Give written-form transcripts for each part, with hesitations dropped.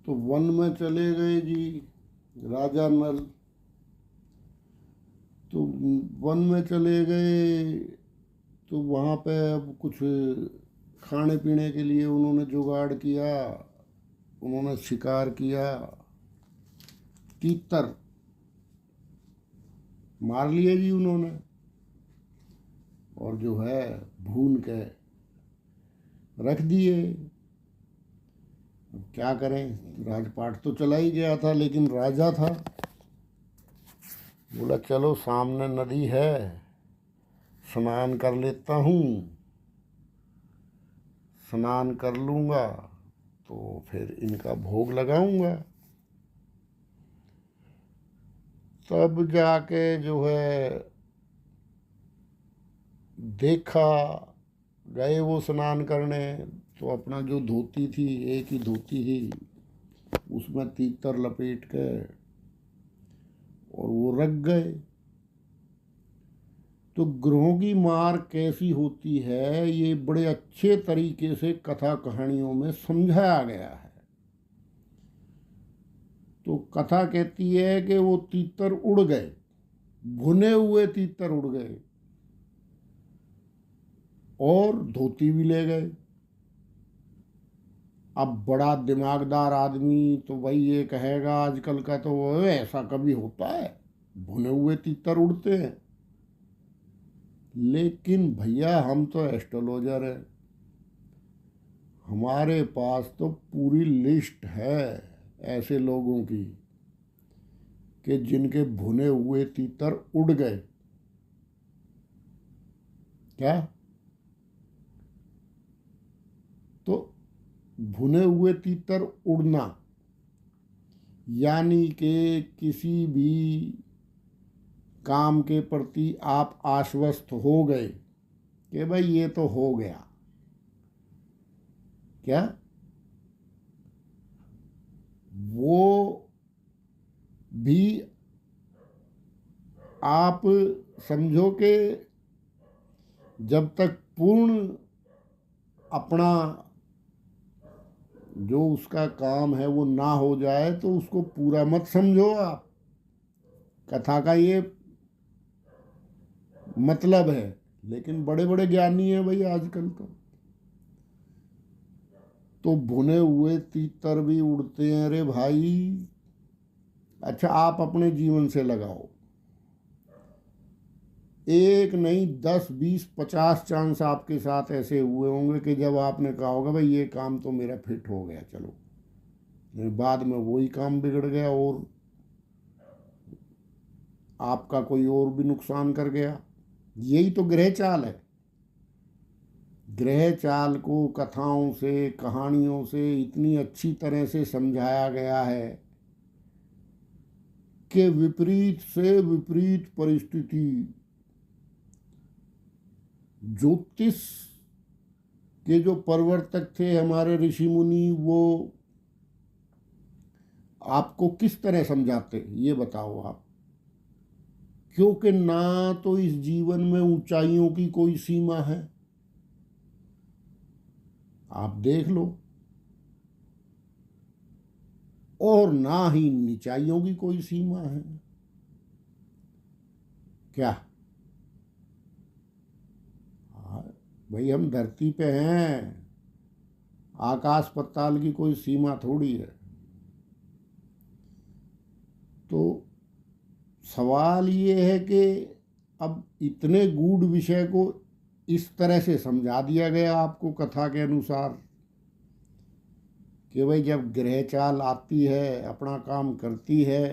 तो वन में चले गए जी राजा नल। तो वन में चले गए तो वहाँ पे अब कुछ खाने पीने के लिए उन्होंने जुगाड़ किया। उन्होंने शिकार किया, तीतर मार लिए जी उन्होंने, और जो है भून के रख दिए। अब क्या करें, राजपाट तो चला ही गया था, लेकिन राजा था। बोला चलो सामने नदी है, स्नान कर लेता हूँ, स्नान कर लूँगा तो फिर इनका भोग लगाऊंगा। तब जाके जो है देखा, गए वो स्नान करने, तो अपना जो धोती थी, एक ही धोती थी, उसमें तीतर लपेट के और वो रख गए। तो ग्रहों की मार कैसी होती है ये बड़े अच्छे तरीके से कथा कहानियों में समझाया गया है। तो कथा कहती है कि वो तीतर उड़ गए, भुने हुए तीतर उड़ गए, और धोती भी ले गए। अब बड़ा दिमागदार आदमी तो भाई ये कहेगा आजकल का तो वो ऐसा कभी होता है, भुने हुए तीतर उड़ते हैं। लेकिन भैया हम तो एस्ट्रोलॉजर है, हमारे पास तो पूरी लिस्ट है ऐसे लोगों की कि जिनके भुने हुए तीतर उड़ गए। क्या? तो भुने हुए तीतर उड़ना यानी कि किसी भी काम के प्रति आप आश्वस्त हो गए कि भाई ये तो हो गया। क्या? वो भी आप समझो कि जब तक पूर्ण अपना जो उसका काम है वो ना हो जाए तो उसको पूरा मत समझो आप। कथा का ये मतलब है। लेकिन बड़े बड़े ज्ञानी हैं भाई आजकल तो भुने हुए तीतर भी उड़ते हैं रे भाई। अच्छा आप अपने जीवन से लगाओ, एक नहीं 10 20 50 चांस आपके साथ ऐसे हुए होंगे कि जब आपने कहा होगा भाई ये काम तो मेरा फिट हो गया चलो, लेकिन बाद में वही काम बिगड़ गया और आपका कोई और भी नुकसान कर गया। यही तो ग्रह चाल है। ग्रह चाल को कथाओं से, कहानियों से इतनी अच्छी तरह से समझाया गया है कि विपरीत से विपरीत परिस्थिति, ज्योतिष के जो प्रवर्तक थे हमारे ऋषि मुनि, वो आपको किस तरह समझाते ये बताओ आप। क्योंकि ना तो इस जीवन में ऊंचाइयों की कोई सीमा है, आप देख लो, और ना ही निचाइयों की कोई सीमा है। क्या? भाई हम धरती पे हैं, आकाश पताल की कोई सीमा थोड़ी है। तो सवाल ये है कि अब इतने गूढ़ विषय को इस तरह से समझा दिया गया आपको कथा के अनुसार कि भाई जब ग्रह चाल आती है, अपना काम करती है,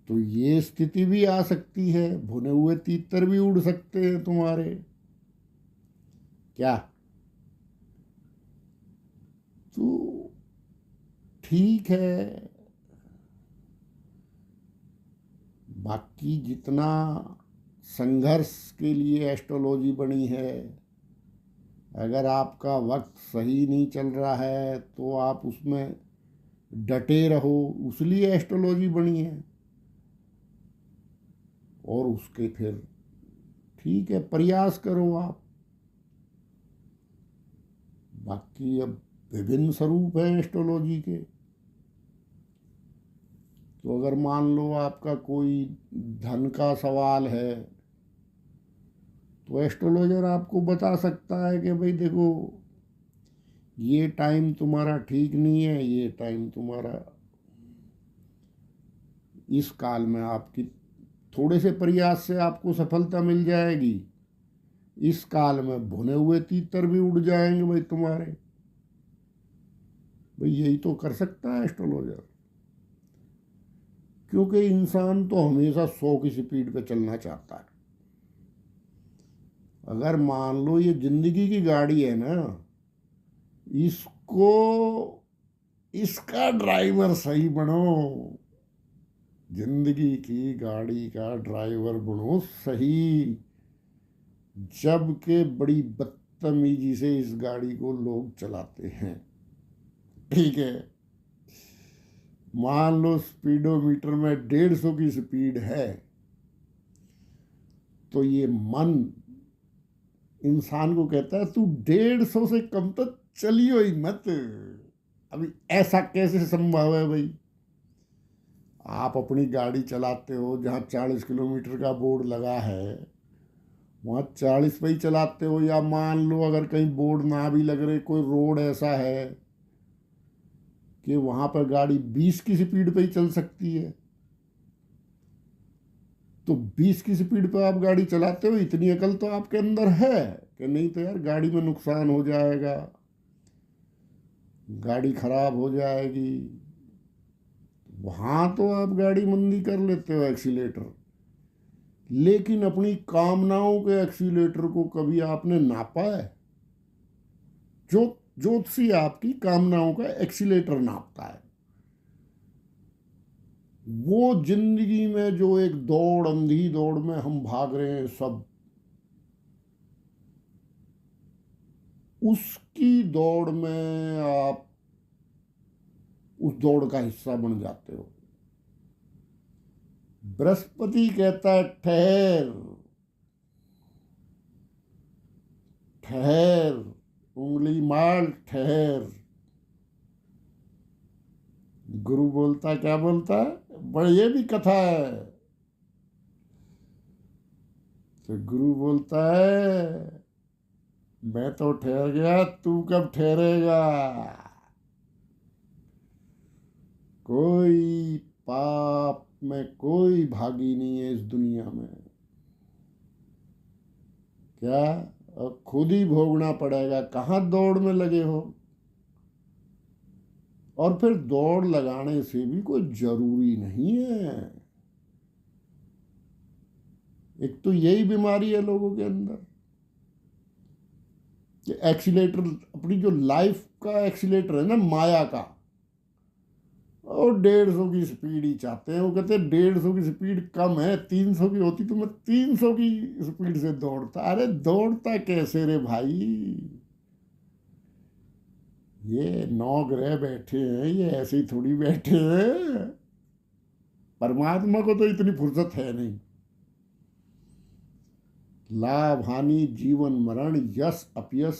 तो ये स्थिति भी आ सकती है, भुने हुए तीतर भी उड़ सकते हैं तुम्हारे। क्या? तो ठीक है, बाकी जितना संघर्ष के लिए एस्ट्रोलॉजी बनी है, अगर आपका वक्त सही नहीं चल रहा है तो आप उसमें डटे रहो, उसलिए एस्ट्रोलॉजी बनी है। और उसके फिर ठीक है, प्रयास करो आप। बाकी अब विभिन्न स्वरूप है एस्ट्रोलॉजी के। तो अगर मान लो आपका कोई धन का सवाल है, तो एस्ट्रोलॉजर आपको बता सकता है कि भाई देखो, ये टाइम तुम्हारा ठीक नहीं है, ये टाइम तुम्हारा, इस काल में आपकी थोड़े से प्रयास से आपको सफलता मिल जाएगी, इस काल में भुने हुए तीतर भी उड़ जाएंगे भाई तुम्हारे। भाई यही तो कर सकता है एस्ट्रोलॉजर, क्योंकि इंसान तो हमेशा 100 की स्पीड पे चलना चाहता है। अगर मान लो ये जिंदगी की गाड़ी है ना, इसको, इसका ड्राइवर सही बनो, जिंदगी की गाड़ी का ड्राइवर बनो सही, जबकि बड़ी बदतमीजी से इस गाड़ी को लोग चलाते हैं। ठीक है, मान लो स्पीडोमीटर में 150 की स्पीड है, तो ये मन इंसान को कहता है तू 150 से कम तो चलियो ही मत। अभी ऐसा कैसे संभव है भाई? आप अपनी गाड़ी चलाते हो, जहाँ 40 किलोमीटर का बोर्ड लगा है वहाँ 40 पे ही चलाते हो, या मान लो अगर कहीं बोर्ड ना भी लग रहे, कोई रोड ऐसा है कि वहाँ पर गाड़ी 20 की स्पीड पे ही चल सकती है, तो 20 की स्पीड पे आप गाड़ी चलाते हो, इतनी अकल तो आपके अंदर है कि नहीं तो यार गाड़ी में नुकसान हो जाएगा, गाड़ी खराब हो जाएगी। वहाँ तो आप गाड़ी मंदी कर लेते हो एक्सीलेटर, लेकिन अपनी कामनाओं के एक्सीलेटर को कभी आपने नापा है? जो ज्योतिषी आपकी कामनाओं का एक्सीलेटर नापता है। वो जिंदगी में जो एक दौड़, अंधी दौड़ में हम भाग रहे हैं सब, उसकी दौड़ में आप उस दौड़ का हिस्सा बन जाते हो। बृहस्पति कहता है ठहर ठहर, उंगली मार ठहर। गुरु बोलता क्या बोलता है? बड़े ये भी कथा है। तो गुरु बोलता है मैं तो ठहर गया, तू कब ठहरेगा? कोई पाप में कोई भागी नहीं है इस दुनिया में। क्या? अब खुद ही भोगना पड़ेगा। कहाँ दौड़ में लगे हो? और फिर दौड़ लगाने से भी कोई जरूरी नहीं है। एक तो यही बीमारी है लोगों के अंदर कि एक्सीलेटर, अपनी जो लाइफ का एक्सीलेटर है ना माया का, और 150 की स्पीड ही चाहते हैं। वो कहते हैं 150 की स्पीड कम है, 300 की होती तो मैं 300 की स्पीड से दौड़ता। अरे दौड़ता कैसे रे भाई? ये 9 ग्रह बैठे हैं, ये ऐसे ही थोड़ी बैठे हैं। परमात्मा को तो इतनी फुर्सत है नहीं। लाभ हानि, जीवन मरण, यश अपयश,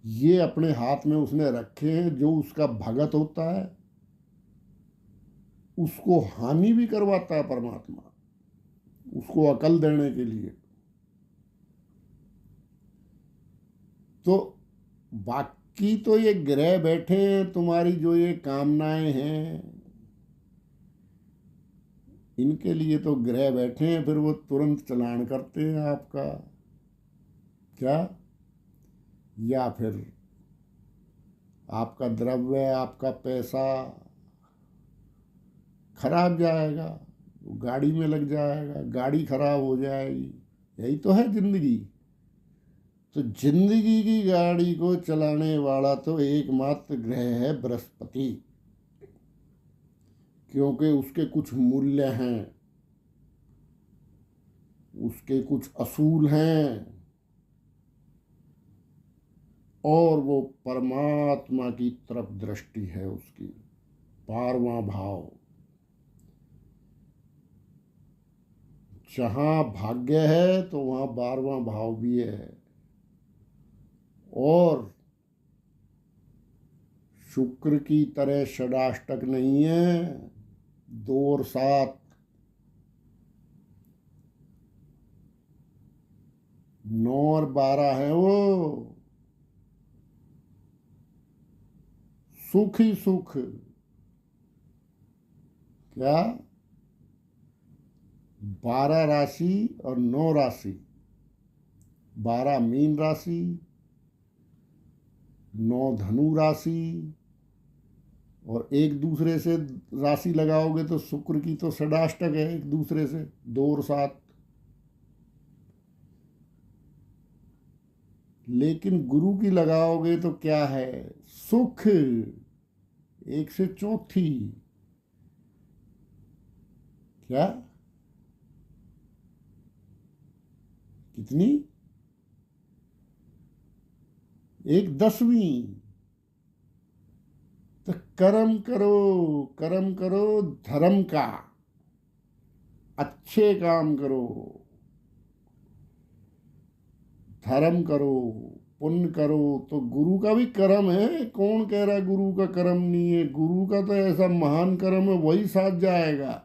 ये अपने हाथ में उसने रखे हैं। जो उसका भगत होता है उसको हानि भी करवाता है परमात्मा, उसको अकल देने के लिए। तो बाकी तो ये ग्रह बैठे हैं, तुम्हारी जो ये कामनाएं हैं, इनके लिए तो ग्रह बैठे हैं, फिर वो तुरंत चलान करते हैं आपका। क्या? या फिर आपका द्रव्य, आपका पैसा खराब जाएगा, गाड़ी में लग जाएगा, गाड़ी खराब हो जाएगी। यही तो है जिंदगी। तो जिंदगी की गाड़ी को चलाने वाला तो एकमात्र ग्रह है बृहस्पति, क्योंकि उसके कुछ मूल्य हैं, उसके कुछ असूल हैं, और वो परमात्मा की तरफ दृष्टि है उसकी। 12वां भाव, जहाँ भाग्य है तो वहाँ 12वां भाव भी है। और शुक्र की तरह षडाष्टक नहीं है। 2 और 7, 9 और 12 है वो। सुख ही सुख। क्या? 12 राशि और 9 राशि। 12 मीन राशि, 9 धनु राशि, और एक दूसरे से राशि लगाओगे तो शुक्र की तो षडाष्टक है एक दूसरे से, 2 और 7। लेकिन गुरु की लगाओगे तो क्या है? सुख, 1 से चौथी। क्या? कितनी? 1/10वीं। तो कर्म करो, कर्म करो धर्म का, अच्छे काम करो, धर्म करो, पुण्य करो। तो गुरु का भी कर्म है। कौन कह रहा गुरु का कर्म नहीं है? गुरु का तो ऐसा महान कर्म है, वही साथ जाएगा।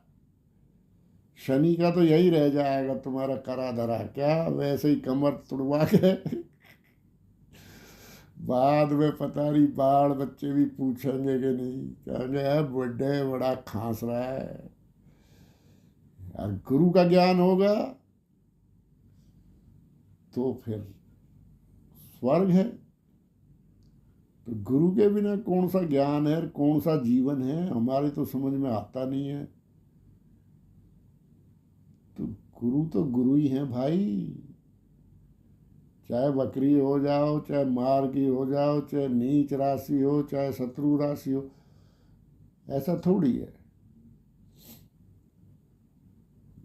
शनि का तो यही रह जाएगा तुम्हारा करा धरा, क्या वैसे ही कमर तुड़वा के बाद में पता नहीं बाढ़ बच्चे भी पूछेंगे कि नहीं, कहेंगे यार बर्थडे बड़ा खांस रहा है। और गुरु का ज्ञान होगा तो फिर स्वर्ग है। तो गुरु के बिना कौन सा ज्ञान है, कौन सा जीवन है, हमारे तो समझ में आता नहीं है। तो गुरु तो गुरु ही है भाई। चाहे बकरी हो जाओ, चाहे मार की हो जाओ, चाहे नीच राशि हो, चाहे शत्रु राशि हो, ऐसा थोड़ी है।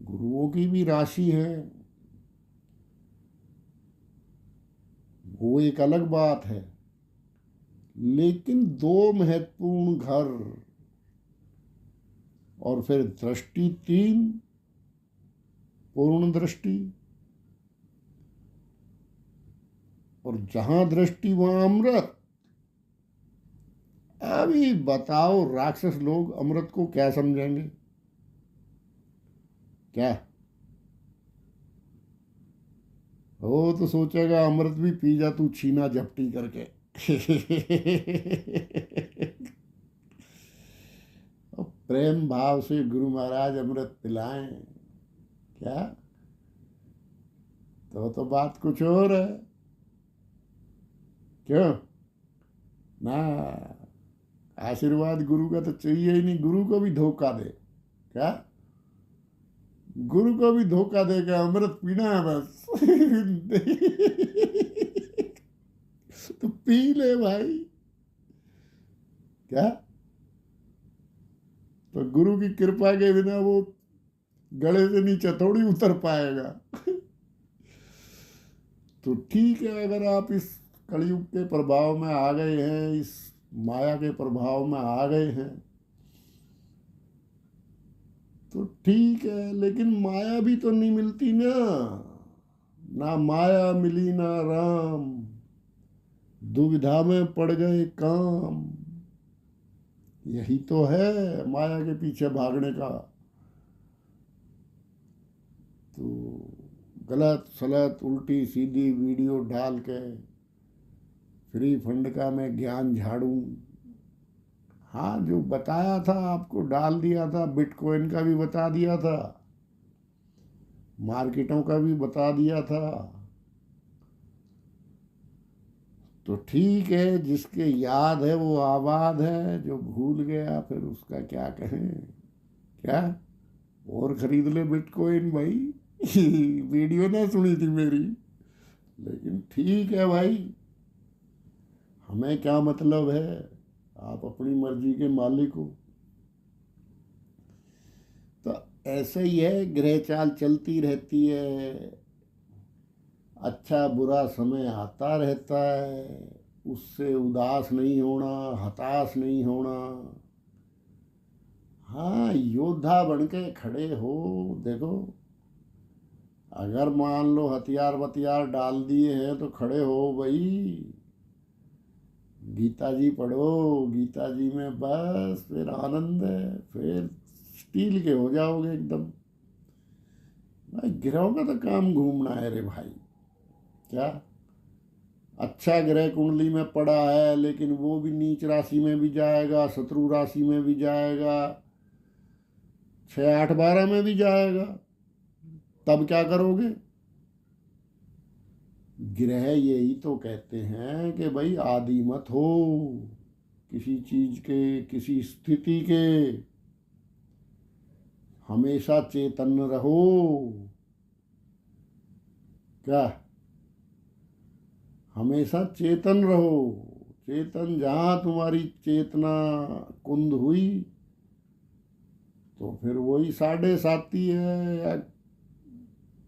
गुरुओं की भी राशि है, वो एक अलग बात है। लेकिन 2 महत्वपूर्ण घर और फिर दृष्टि 3, पूर्ण दृष्टि, और जहां दृष्टि वहां अमृत। अभी बताओ राक्षस लोग अमृत को क्या समझेंगे? क्या वो तो सोचेगा अमृत भी पी जा तू, छीना झपटी करके। और प्रेम भाव से गुरु महाराज अमृत पिलाएं क्या, तो बात कुछ और है। क्यों ना? आशीर्वाद गुरु का तो चाहिए ही नहीं। गुरु को भी धोखा दे क्या? गुरु को भी धोखा देगा, अमृत पीना है बस। तो पी ले भाई। क्या? तो गुरु की कृपा के बिना वो गले से नीचे थोड़ी उतर पाएगा। तो ठीक है, अगर आप इस कलयुग के प्रभाव में आ गए हैं, इस माया के प्रभाव में आ गए हैं, तो ठीक है। लेकिन माया भी तो नहीं मिलती ना। ना माया मिली ना राम, दुविधा में पड़ गए काम। यही तो है माया के पीछे भागने का। तो गलत सलत उल्टी सीधी वीडियो डाल के फ्री फंड का मैं ज्ञान झाड़ूं। हाँ, जो बताया था आपको डाल दिया था, बिटकॉइन का भी बता दिया था, मार्केटों का भी बता दिया था। तो ठीक है, जिसके याद है वो आबाद है, जो भूल गया फिर उसका क्या कहें। क्या? और खरीद ले बिटकॉइन भाई। वीडियो ना सुनी थी मेरी, लेकिन ठीक है भाई, हमें क्या मतलब है, आप अपनी मर्जी के मालिक हो। तो ऐसे ही है, ग्रह चाल चलती रहती है, अच्छा बुरा समय आता रहता है, उससे उदास नहीं होना, हताश नहीं होना। हाँ, योद्धा बन के खड़े हो। देखो, अगर मान लो हथियार वथियार डाल दिए हैं तो खड़े हो भाई। गीता जी पढ़ो, गीता जी में बस फिर आनंद है, फिर स्टील के हो जाओगे एकदम। भाई ग्रहों का तो काम घूमना है रे भाई। क्या अच्छा ग्रह कुंडली में पड़ा है, लेकिन वो भी नीच राशि में भी जाएगा, शत्रु राशि में भी जाएगा, 6 8 12 में भी जाएगा, तब क्या करोगे? ग्रह यही तो कहते हैं कि भाई आदि मत हो किसी चीज के, किसी स्थिति के, हमेशा चेतन रहो। क्या? हमेशा चेतन रहो। चेतन, जहाँ तुम्हारी चेतना कुंद हुई तो फिर वही साढ़े साती है या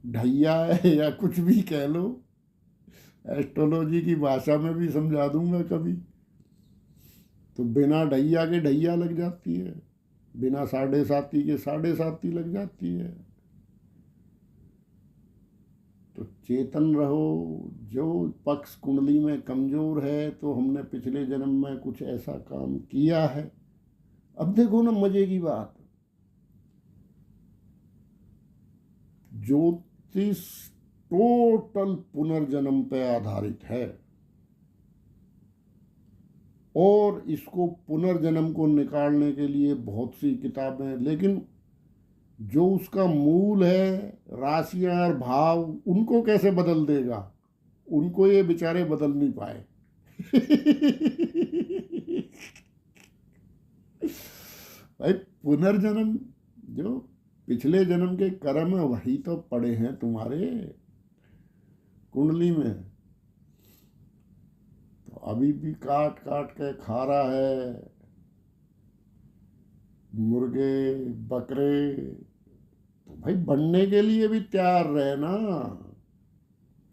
ढैया है या कुछ भी कह लो। एस्ट्रोलॉजी की भाषा में भी समझा दूंगा कभी। तो बिना ढैया के ढैया लग जाती है, बिना साढ़े साती के साढ़े साती लग जाती है। तो चेतन रहो। जो पक्ष कुंडली में कमजोर है तो हमने पिछले जन्म में कुछ ऐसा काम किया है। अब देखो ना मजे की बात, ज्योतिष टोटल पुनर्जन्म पे आधारित है, और इसको पुनर्जन्म को निकालने के लिए बहुत सी किताबें, लेकिन जो उसका मूल है राशियां और भाव, उनको कैसे बदल देगा? उनको ये बेचारे बदल नहीं पाए। भाई पुनर्जन्म, जो पिछले जन्म के कर्म है वही तो पड़े हैं तुम्हारे कुंडली में। तो अभी भी काट काट के खा रहा है मुर्गे बकरे, तो भाई बनने के लिए भी तैयार रहे ना।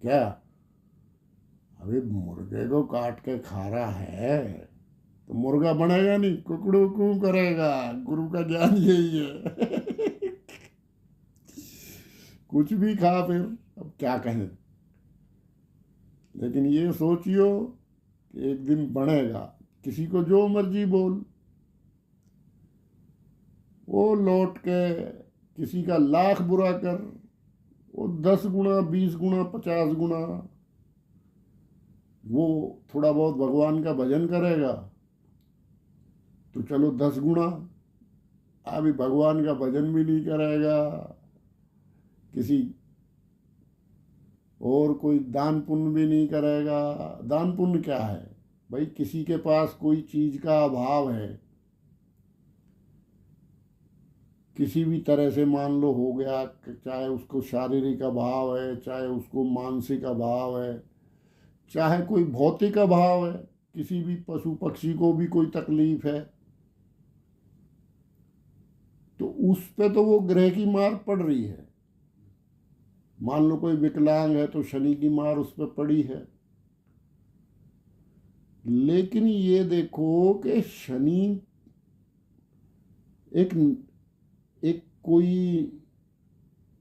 क्या? अभी मुर्गे को काट के खा रहा है तो मुर्गा बनेगा नहीं, कुकड़ू कू करेगा। गुरु का ज्ञान यही है। कुछ भी खा फिर, अब क्या कहें। लेकिन ये सोचियो कि एक दिन बनेगा। किसी को जो मर्जी बोल, वो लौट के किसी का लाख बुरा कर, वो 10 गुना 20 गुना 50 गुना, वो थोड़ा बहुत भगवान का भजन करेगा तो चलो 10 गुना, अभी भगवान का भजन भी नहीं करेगा, किसी और कोई दान पुण्य भी नहीं करेगा। दान पुण्य क्या है भाई? किसी के पास कोई चीज का अभाव है, किसी भी तरह से मान लो हो गया, चाहे उसको शारीरिक अभाव है, चाहे उसको मानसिक अभाव है, चाहे कोई भौतिक अभाव है, किसी भी पशु पक्षी को भी कोई तकलीफ है, तो उस पे तो वो ग्रह की मार पड़ रही है। मान लो कोई विकलांग है तो शनि की मार उस पर पड़ी है। लेकिन ये देखो कि शनि एक एक कोई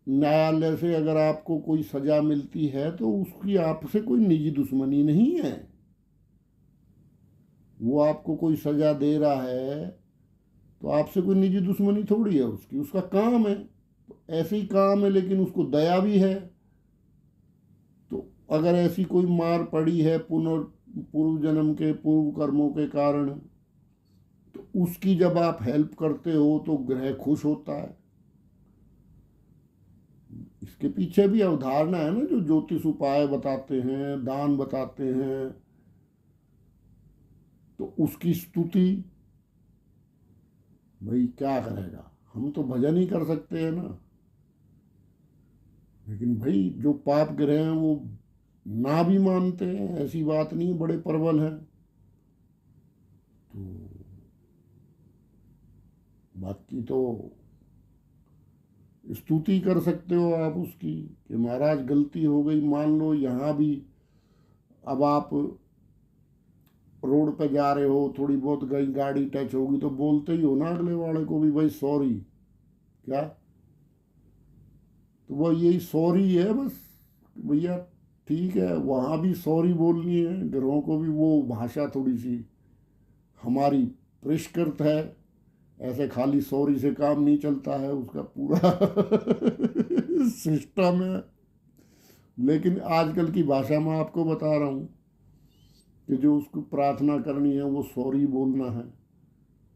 न्यायालय से अगर आपको कोई सजा मिलती है तो उसकी आपसे कोई निजी दुश्मनी नहीं है। वो आपको कोई सजा दे रहा है तो आपसे कोई निजी दुश्मनी थोड़ी है उसकी, उसका काम है। तो ऐसे ही काम है, लेकिन उसको दया भी है। तो अगर ऐसी कोई मार पड़ी है पूर्व जन्म के पूर्व कर्मों के कारण, तो उसकी जब आप हेल्प करते हो तो ग्रह खुश होता है। इसके पीछे भी अवधारणा है ना, जो ज्योतिष उपाय बताते हैं, दान बताते हैं, तो उसकी स्तुति। भाई क्या करेगा, हम तो भजन ही कर सकते हैं ना। लेकिन भाई जो पाप ग्रह हैं वो ना भी मानते हैं, ऐसी बात नहीं, बड़े प्रबल हैं। तो बाकी तो स्तुति कर सकते हो आप उसकी कि महाराज गलती हो गई। मान लो यहाँ भी अब आप रोड पे जा रहे हो, थोड़ी बहुत गई गाड़ी टच होगी तो बोलते ही हो ना अगले वाले को भी, भाई सॉरी। क्या? तो वो यही सॉरी है बस, भैया ठीक है, वहाँ भी सॉरी बोलनी है, ग्रहों को भी वो भाषा थोड़ी सी हमारी परिष्कृत है। ऐसे खाली सॉरी से काम नहीं चलता है, उसका पूरा सिस्टम है। लेकिन आजकल की भाषा में आपको बता रहा हूँ कि जो उसको प्रार्थना करनी है वो सॉरी बोलना है।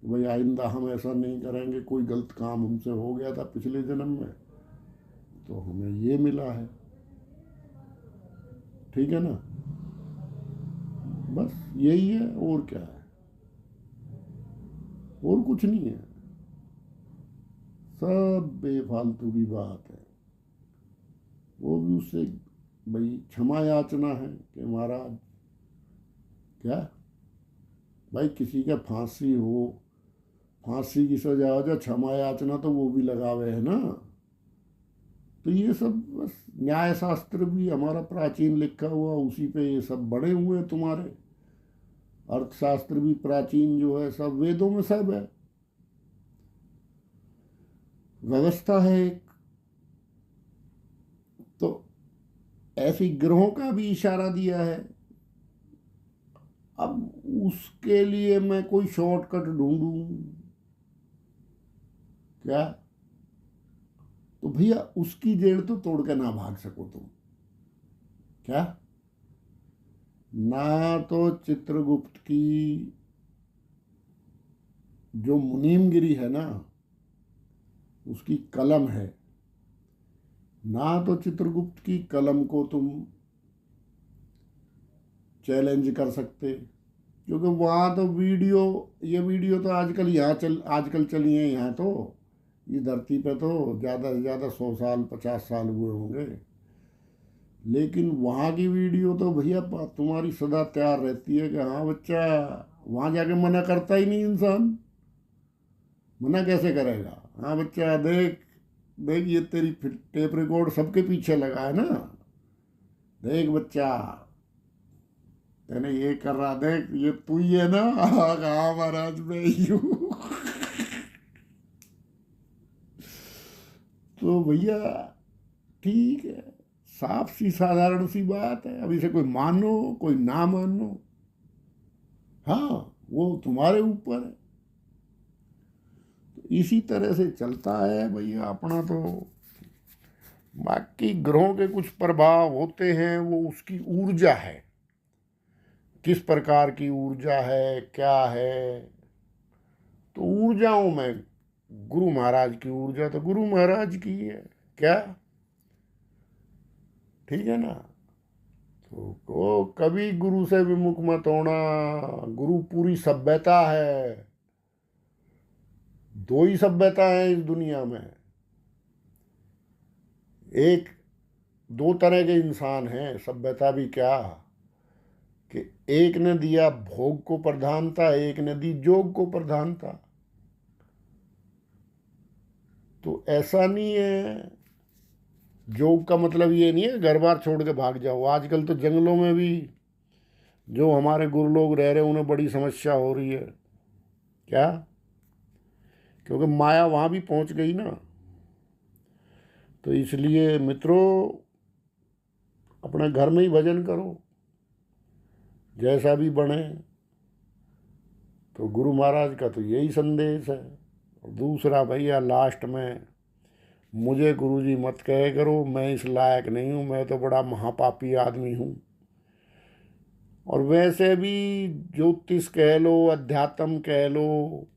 भाई आइंदा हम ऐसा नहीं करेंगे, कोई गलत काम हमसे हो गया था पिछले जन्म में तो हमें ये मिला है। ठीक है ना, बस यही है, और क्या है, और कुछ नहीं है, सब बेफालतू की बात है। वो भी उससे भाई क्षमा याचना है कि महाराज क्या, भाई किसी का फांसी हो, फांसी की सजा हो जाए, क्षमा याचना तो वो भी लगावे है ना। तो ये सब बस न्याय शास्त्र भी हमारा प्राचीन लिखा हुआ, उसी पे ये सब बड़े हुए हैं तुम्हारे। अर्थशास्त्र भी प्राचीन जो है, सब वेदों में सब है, व्यवस्था है एक। तो ऐसी ग्रहों का भी इशारा दिया है। अब उसके लिए मैं कोई शॉर्टकट ढूंढूं क्या? तो भैया उसकी जेड़ तो तोड़ के ना भाग सको तुम क्या? ना तो चित्रगुप्त की जो मुनीमगिरी है ना, उसकी कलम है, ना तो चित्रगुप्त की कलम को तुम चैलेंज कर सकते, क्योंकि वहाँ तो वीडियो, ये वीडियो तो आजकल चली है यहाँ तो, इस धरती पे तो ज़्यादा से ज़्यादा 100 साल 50 साल हुए होंगे। लेकिन वहाँ की वीडियो तो भैया तुम्हारी सदा तैयार रहती है कि हाँ बच्चा, वहाँ जाके मना करता ही नहीं इंसान, मना कैसे करेगा? हाँ बच्चा देख, देख ये तेरी टेप रिकॉर्ड सबके पीछे लगा है ना, देख बच्चा तेने ये कर रहा, देख ये तू ही है ना। हाँ महाराज मैं ही हूँ। तो भैया ठीक है, साफ सी साधारण सी बात है। अब इसे कोई मानो कोई ना मानो, हाँ वो तुम्हारे ऊपर है। तो इसी तरह से चलता है भैया अपना तो। बाकी ग्रहों के कुछ प्रभाव होते हैं, वो उसकी ऊर्जा है, किस प्रकार की ऊर्जा है क्या है। तो ऊर्जाओं में गुरु महाराज की ऊर्जा तो गुरु महाराज की है क्या? ठीक है ना, तो कभी गुरु से विमुख मत होना। गुरु पूरी सभ्यता है, दो ही सभ्यता है इस दुनिया में। एक दो तरह के इंसान हैं, सभ्यता भी क्या, कि एक ने दिया भोग को प्रधानता, एक ने दी जोग को प्रधानता। तो ऐसा नहीं है, जोग का मतलब ये नहीं है घर बार छोड़ के भाग जाओ। आजकल तो जंगलों में भी जो हमारे गुरु लोग रह रहे हैं उन्हें बड़ी समस्या हो रही है क्या? क्योंकि माया वहाँ भी पहुँच गई ना। तो इसलिए मित्रों अपने घर में ही भजन करो, जैसा भी बने। तो गुरु महाराज का तो यही संदेश है। और दूसरा भैया लास्ट में, मुझे गुरुजी मत कहे करो, मैं इस लायक नहीं हूँ, मैं तो बड़ा महापापी आदमी हूँ। और वैसे भी ज्योतिष कह लो, अध्यात्म कह लो,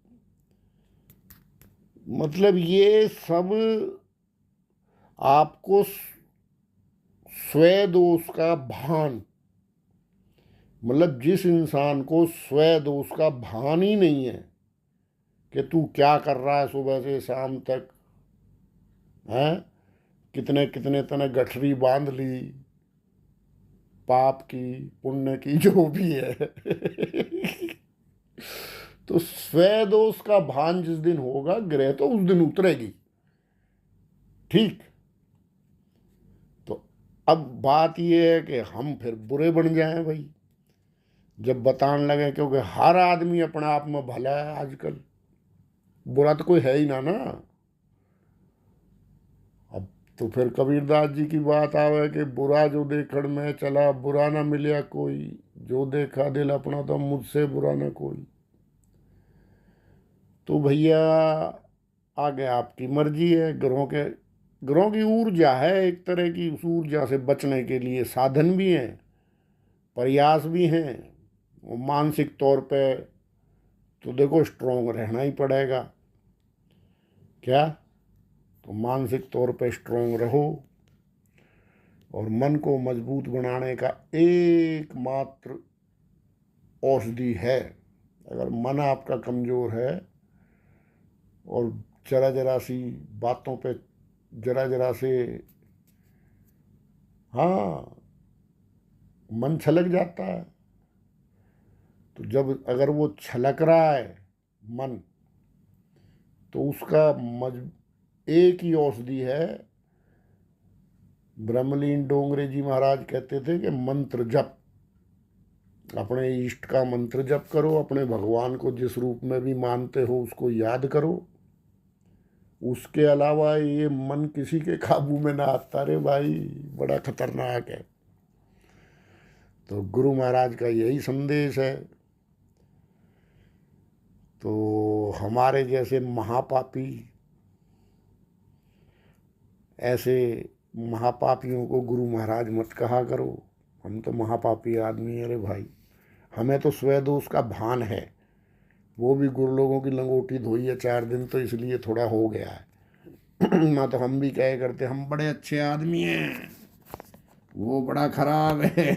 मतलब ये सब आपको स्वय दोष का भान, मतलब जिस इंसान को स्वय दोष का भान ही नहीं है कि तू क्या कर रहा है सुबह से शाम तक, हैं कितने कितने तने गठरी बांध ली, पाप की पुण्य की जो भी है। तो स्वय दोष का भान जिस दिन होगा, ग्रह तो उस दिन उतरेगी। ठीक, तो अब बात यह है कि हम फिर बुरे बन जाएं भाई जब बताने लगे, क्योंकि हर आदमी अपने आप में भला है आजकल, बुरा तो कोई है ही ना। अब तो फिर कबीरदास जी की बात आवे कि बुरा जो देखण में चला, बुरा ना मिलया कोई, जो देखा दिल अपना तो मुझसे बुरा ना कोई। तो भैया आगे आपकी मर्जी है। ग्रहों की ऊर्जा है एक तरह की, उस ऊर्जा से बचने के लिए साधन भी हैं, प्रयास भी हैं। और मानसिक तौर पे तो देखो स्ट्रोंग रहना ही पड़ेगा। क्या? तो मानसिक तौर पे स्ट्रोंग रहो। और मन को मजबूत बनाने का एकमात्र औषधि है, अगर मन आपका कमज़ोर है और जरा जरा सी बातों पे जरा जरा से, हाँ, मन छलक जाता है। तो जब अगर वो छलक रहा है मन, तो उसका एक ही औषधि है। ब्रह्मलीन डोंगरे जी महाराज कहते थे कि मंत्र जप, अपने इष्ट का मंत्र जप करो, अपने भगवान को जिस रूप में भी मानते हो उसको याद करो। उसके अलावा ये मन किसी के काबू में ना आता रे भाई, बड़ा खतरनाक है। तो गुरु महाराज का यही संदेश है। तो हमारे जैसे महापापी, ऐसे महापापियों को गुरु महाराज मत कहा करो। हम तो महापापी आदमी है रे भाई, हमें तो स्वय दोष का भान है। वो भी गुरु लोगों की लंगोटी धोई है 4 दिन, तो इसलिए थोड़ा हो गया है। ना तो हम भी कहे करते हम बड़े अच्छे आदमी हैं, वो बड़ा खराब है।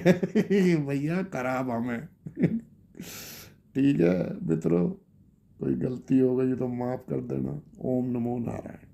भैया खराब हमें। ठीक है मित्रों, कोई गलती हो गई तो माफ़ कर देना। ओम नमो नारायण।